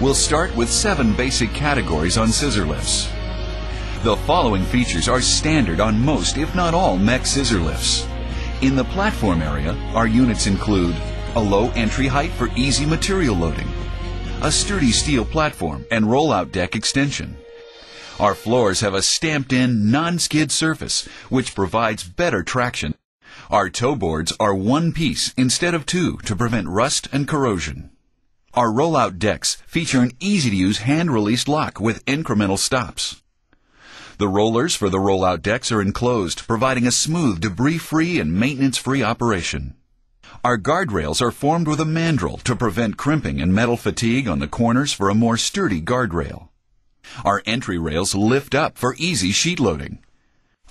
We'll start with 7 basic categories on scissor lifts. The following features are standard on most, if not all, MEC scissor lifts. In the platform area, our units include a low entry height for easy material loading, a sturdy steel platform and roll-out deck extension. Our floors have a stamped-in, non-skid surface, which provides better traction. Our toe boards are one piece instead of 2 to prevent rust and corrosion. Our roll-out decks feature an easy-to-use hand-released lock with incremental stops. The rollers for the roll-out decks are enclosed, providing a smooth, debris-free and maintenance-free operation. Our guardrails are formed with a mandrel to prevent crimping and metal fatigue on the corners for a more sturdy guardrail. Our entry rails lift up for easy sheet loading.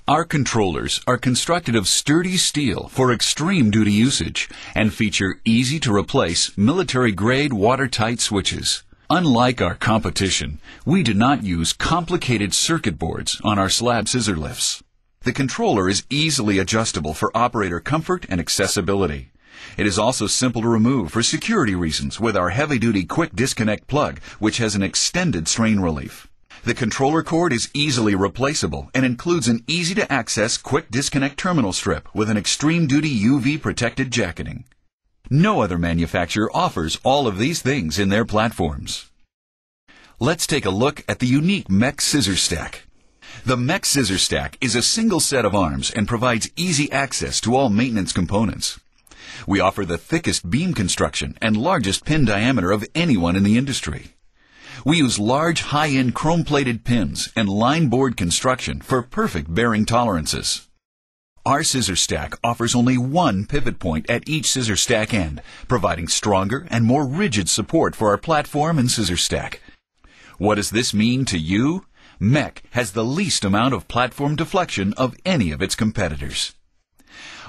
Our controllers are constructed of sturdy steel for extreme duty usage and feature easy-to-replace military-grade watertight switches. Unlike our competition, we do not use complicated circuit boards on our slab scissor lifts. The controller is easily adjustable for operator comfort and accessibility. It is also simple to remove for security reasons with our heavy-duty quick disconnect plug, which has an extended strain relief. The controller cord is easily replaceable and includes an easy-to-access quick disconnect terminal strip with an extreme-duty UV-protected jacketing. No other manufacturer offers all of these things in their platforms. Let's take a look at the unique MEC scissor stack. The MEC scissor stack is a single set of arms and provides easy access to all maintenance components. We offer the thickest beam construction and largest pin diameter of anyone in the industry. We use large, high-end chrome-plated pins and line board construction for perfect bearing tolerances. Our scissor stack offers only one pivot point at each scissor stack end, providing stronger and more rigid support for our platform and scissor stack. What does this mean to you? MEC has the least amount of platform deflection of any of its competitors.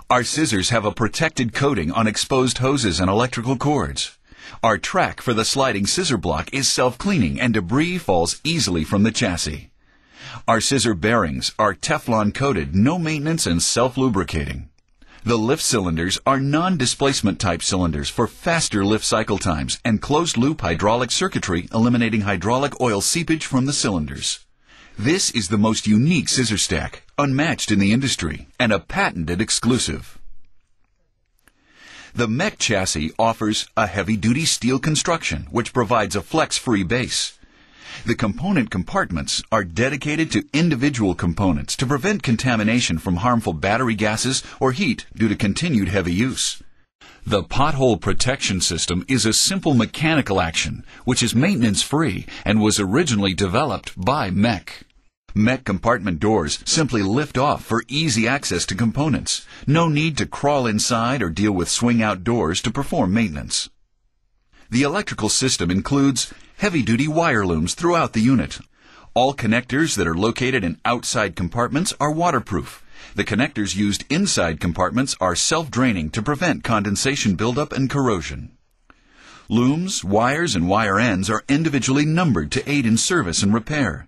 Our scissors have a protected coating on exposed hoses and electrical cords. Our track for the sliding scissor block is self-cleaning and debris falls easily from the chassis. Our scissor bearings are Teflon-coated, no maintenance and self-lubricating. The lift cylinders are non-displacement type cylinders for faster lift cycle times and closed-loop hydraulic circuitry eliminating hydraulic oil seepage from the cylinders. This is the most unique scissor stack, unmatched in the industry, and a patented exclusive. The MEC chassis offers a heavy-duty steel construction, which provides a flex-free base. The component compartments are dedicated to individual components to prevent contamination from harmful battery gases or heat due to continued heavy use. The pothole protection system is a simple mechanical action, which is maintenance-free and was originally developed by MEC. MEC compartment doors simply lift off for easy access to components. No need to crawl inside or deal with swing-out doors to perform maintenance. The electrical system includes heavy-duty wire looms throughout the unit. All connectors that are located in outside compartments are waterproof. The connectors used inside compartments are self-draining to prevent condensation buildup and corrosion. Looms, wires, and wire ends are individually numbered to aid in service and repair.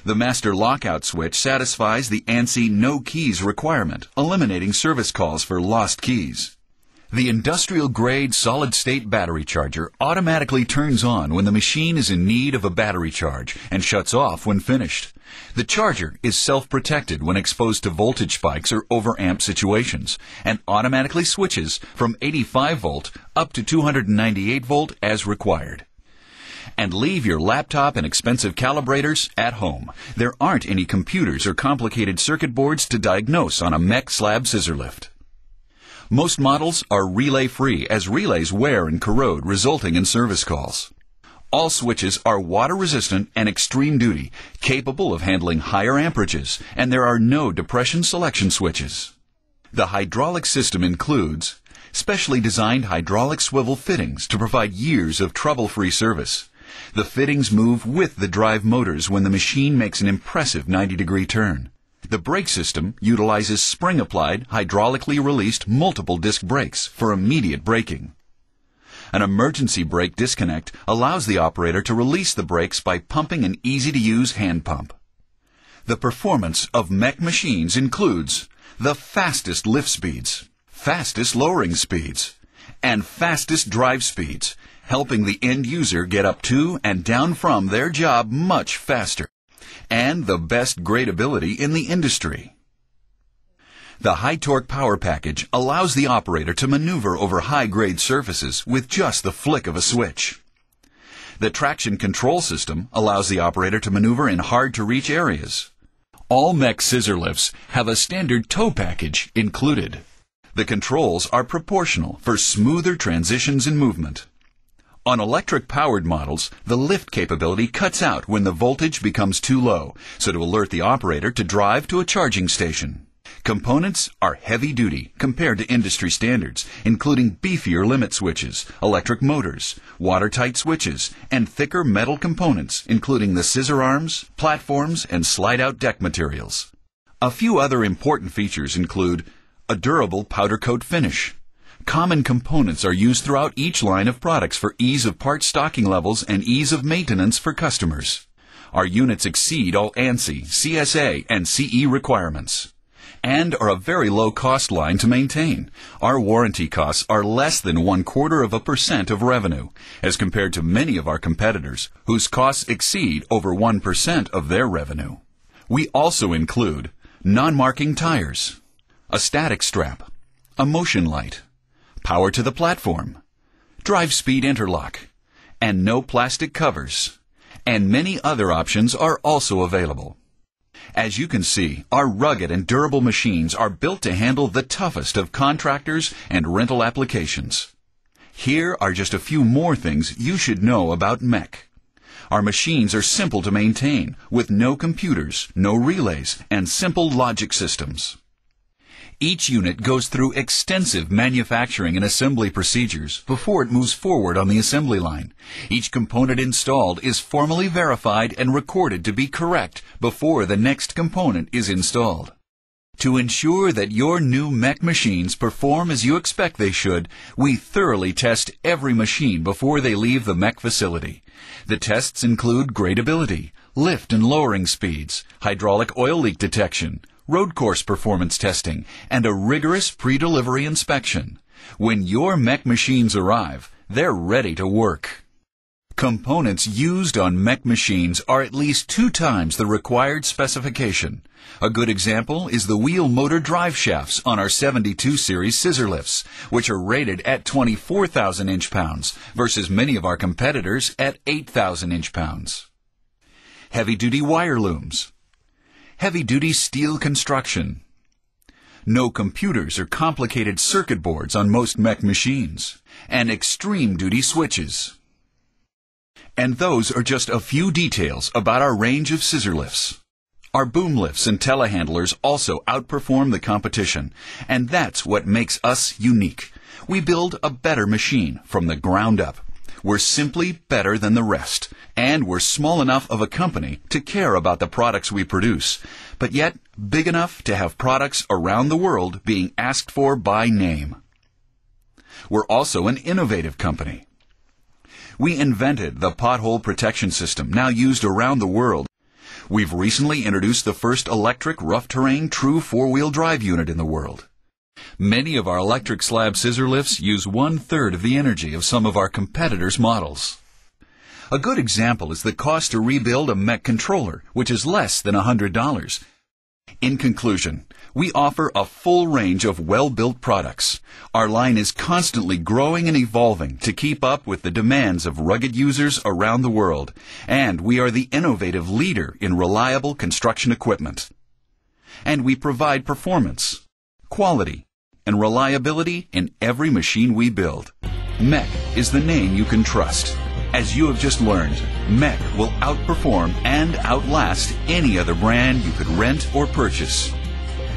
The master lockout switch satisfies the ANSI no keys requirement, eliminating service calls for lost keys. The industrial-grade solid-state battery charger automatically turns on when the machine is in need of a battery charge and shuts off when finished. The charger is self-protected when exposed to voltage spikes or overamp situations and automatically switches from 85 volt up to 298 volt as required. And leave your laptop and expensive calibrators at home. There aren't any computers or complicated circuit boards to diagnose on a MEC slab scissor lift. Most models are relay-free as relays wear and corrode, resulting in service calls. All switches are water-resistant and extreme duty, capable of handling higher amperages, and there are no depression selection switches. The hydraulic system includes specially designed hydraulic swivel fittings to provide years of trouble-free service. The fittings move with the drive motors when the machine makes an impressive 90-degree turn. The brake system utilizes spring-applied, hydraulically released multiple disc brakes for immediate braking. An emergency brake disconnect allows the operator to release the brakes by pumping an easy-to-use hand pump. The performance of MEC machines includes the fastest lift speeds, fastest lowering speeds, and fastest drive speeds, helping the end user get up to and down from their job much faster, and the best gradability in the industry. The high-torque power package allows the operator to maneuver over high-grade surfaces with just the flick of a switch. The traction control system allows the operator to maneuver in hard-to-reach areas. All MEC scissor lifts have a standard tow package included. The controls are proportional for smoother transitions in movement. On electric-powered models, the lift capability cuts out when the voltage becomes too low, so to alert the operator to drive to a charging station. Components are heavy-duty compared to industry standards, including beefier limit switches, electric motors, watertight switches, and thicker metal components, including the scissor arms, platforms, and slide-out deck materials. A few other important features include a durable powder coat finish. Common components are used throughout each line of products for ease of part stocking levels and ease of maintenance for customers. Our units exceed all ANSI, CSA, and CE requirements, and are a very low-cost line to maintain. Our warranty costs are less than 0.25% of revenue, as compared to many of our competitors, whose costs exceed over 1% of their revenue. We also include non-marking tires, a static strap, a motion light, power to the platform, drive speed interlock, and no plastic covers, and many other options are also available. As you can see, our rugged and durable machines are built to handle the toughest of contractors and rental applications. Here are just a few more things you should know about MEC. Our machines are simple to maintain, with no computers, no relays, and simple logic systems. Each unit goes through extensive manufacturing and assembly procedures before it moves forward on the assembly line. Each component installed is formally verified and recorded to be correct before the next component is installed. To ensure that your new MEC machines perform as you expect they should, we thoroughly test every machine before they leave the MEC facility. The tests include gradability, lift and lowering speeds, hydraulic oil leak detection, road course performance testing, and a rigorous pre-delivery inspection. When your MEC machines arrive, they're ready to work. Components used on MEC machines are at least 2 times the required specification. A good example is the wheel motor drive shafts on our 72 series scissor lifts, which are rated at 24,000 inch-pounds versus many of our competitors at 8,000 inch-pounds. Heavy-duty wire looms, heavy-duty steel construction, no computers or complicated circuit boards on most MEC machines, and extreme-duty switches. And those are just a few details about our range of scissor lifts. Our boom lifts and telehandlers also outperform the competition, and that's what makes us unique. We build a better machine from the ground up. We're simply better than the rest, and we're small enough of a company to care about the products we produce, but yet big enough to have products around the world being asked for by name. We're also an innovative company. We invented the pothole protection system now used around the world. We've recently introduced the first electric rough-terrain true 4-wheel drive unit in the world. Many of our electric slab scissor lifts use 1/3 of the energy of some of our competitors' models. A good example is the cost to rebuild a MEC controller, which is less than $100. In conclusion, we offer a full range of well-built products. Our line is constantly growing and evolving to keep up with the demands of rugged users around the world, and we are the innovative leader in reliable construction equipment. And we provide performance, quality, and reliability in every machine we build. MEC is the name you can trust. As you have just learned, MEC will outperform and outlast any other brand you could rent or purchase.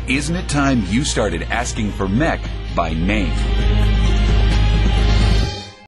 Isn't it time you started asking for MEC by name?